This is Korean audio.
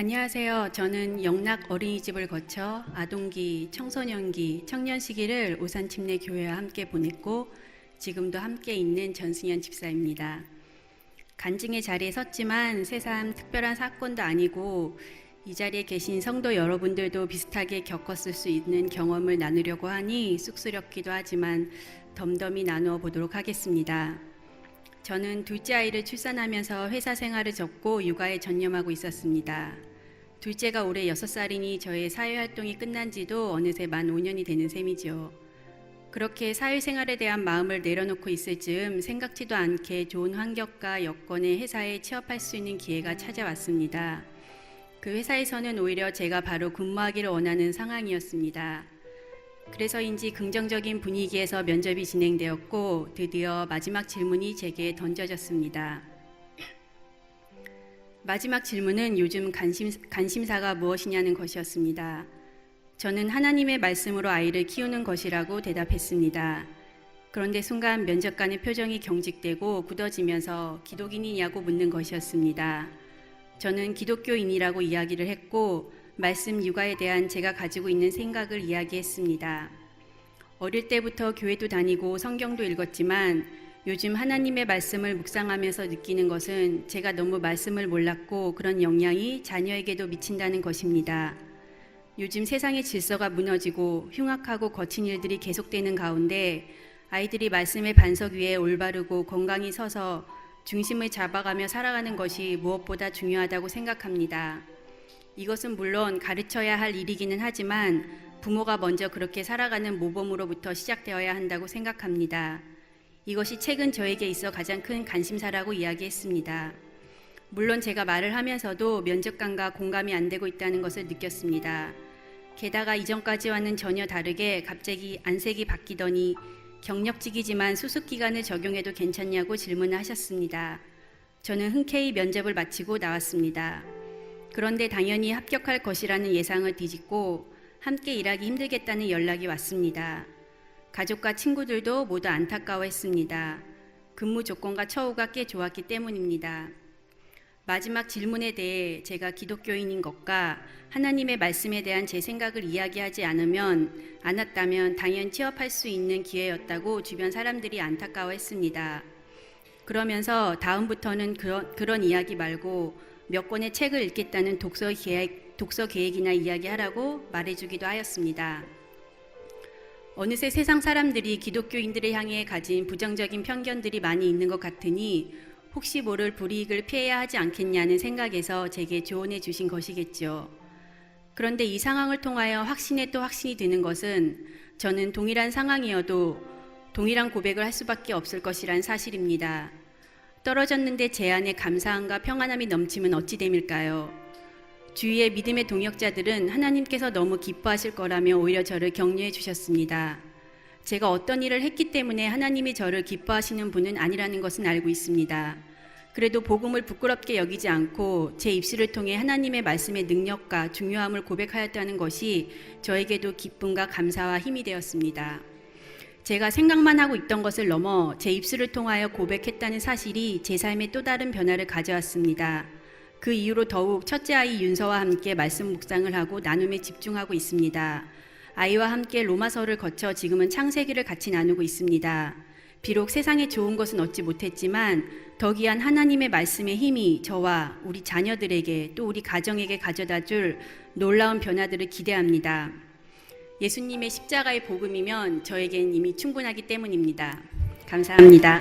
안녕하세요. 저는 영락 어린이집을 거쳐 아동기, 청소년기, 청년 시기를 오산침례교회와 함께 보냈고 지금도 함께 있는 전승현 집사입니다. 간증의 자리에 섰지만 새삼 특별한 사건도 아니고 이 자리에 계신 성도 여러분들도 비슷하게 겪었을 수 있는 경험을 나누려고 하니 쑥스럽기도 하지만 덤덤히 나누어 보도록 하겠습니다. 저는 둘째 아이를 출산하면서 회사 생활을 접고 육아에 전념하고 있었습니다. 둘째가 올해 6살이니 저의 사회활동이 끝난 지도 어느새 만 5년이 되는 셈이죠. 그렇게 사회생활에 대한 마음을 내려놓고 있을 즈음 생각지도 않게 좋은 환경과 여건의 회사에 취업할 수 있는 기회가 찾아왔습니다. 그 회사에서는 오히려 제가 바로 근무하기를 원하는 상황이었습니다. 그래서인지 긍정적인 분위기에서 면접이 진행되었고 드디어 마지막 질문이 제게 던져졌습니다. 마지막 질문은 요즘 관심사가 무엇이냐는 것이었습니다. 저는 하나님의 말씀으로 아이를 키우는 것이라고 대답했습니다. 그런데 순간 면접관의 표정이 경직되고 굳어지면서 기독인이냐고 묻는 것이었습니다. 저는 기독교인이라고 이야기를 했고 말씀 육아에 대한 제가 가지고 있는 생각을 이야기했습니다. 어릴 때부터 교회도 다니고 성경도 읽었지만 요즘 하나님의 말씀을 묵상하면서 느끼는 것은 제가 너무 말씀을 몰랐고 그런 영향이 자녀에게도 미친다는 것입니다. 요즘 세상의 질서가 무너지고 흉악하고 거친 일들이 계속되는 가운데 아이들이 말씀의 반석 위에 올바르고 건강히 서서 중심을 잡아가며 살아가는 것이 무엇보다 중요하다고 생각합니다. 이것은 물론 가르쳐야 할 일이기는 하지만 부모가 먼저 그렇게 살아가는 모범으로부터 시작되어야 한다고 생각합니다. 이것이 최근 저에게 있어 가장 큰 관심사라고 이야기했습니다. 물론 제가 말을 하면서도 면접관과 공감이 안 되고 있다는 것을 느꼈습니다. 게다가 이전까지와는 전혀 다르게 갑자기 안색이 바뀌더니 경력직이지만 수습기간을 적용해도 괜찮냐고 질문을 하셨습니다. 저는 흔쾌히 면접을 마치고 나왔습니다. 그런데 당연히 합격할 것이라는 예상을 뒤집고 함께 일하기 힘들겠다는 연락이 왔습니다. 가족과 친구들도 모두 안타까워했습니다. 근무 조건과 처우가 꽤 좋았기 때문입니다. 마지막 질문에 대해 제가 기독교인인 것과 하나님의 말씀에 대한 제 생각을 이야기하지 않았다면 당연 취업할 수 있는 기회였다고 주변 사람들이 안타까워했습니다. 그러면서 다음부터는 그런 이야기 말고 몇 권의 책을 읽겠다는 독서 계획이나 이야기하라고 말해주기도 하였습니다. 어느새 세상 사람들이 기독교인들을 향해 가진 부정적인 편견들이 많이 있는 것 같으니 혹시 모를 불이익을 피해야 하지 않겠냐는 생각에서 제게 조언해 주신 것이겠죠. 그런데 이 상황을 통하여 확신에 또 확신이 드는 것은 저는 동일한 상황이어도 동일한 고백을 할 수밖에 없을 것이란 사실입니다. 떨어졌는데 제 안에 감사함과 평안함이 넘치면 어찌 됨일까요? 주위의 믿음의 동역자들은 하나님께서 너무 기뻐하실 거라며 오히려 저를 격려해 주셨습니다. 제가 어떤 일을 했기 때문에 하나님이 저를 기뻐하시는 분은 아니라는 것은 알고 있습니다. 그래도 복음을 부끄럽게 여기지 않고 제 입술을 통해 하나님의 말씀의 능력과 중요함을 고백하였다는 것이 저에게도 기쁨과 감사와 힘이 되었습니다. 제가 생각만 하고 있던 것을 넘어 제 입술을 통하여 고백했다는 사실이 제 삶에 또 다른 변화를 가져왔습니다. 그 이후로 더욱 첫째 아이 윤서와 함께 말씀 묵상을 하고 나눔에 집중하고 있습니다. 아이와 함께 로마서를 거쳐 지금은 창세기를 같이 나누고 있습니다. 비록 세상에 좋은 것은 얻지 못했지만 더 귀한 하나님의 말씀의 힘이 저와 우리 자녀들에게 또 우리 가정에게 가져다 줄 놀라운 변화들을 기대합니다. 예수님의 십자가의 복음이면 저에겐 이미 충분하기 때문입니다. 감사합니다.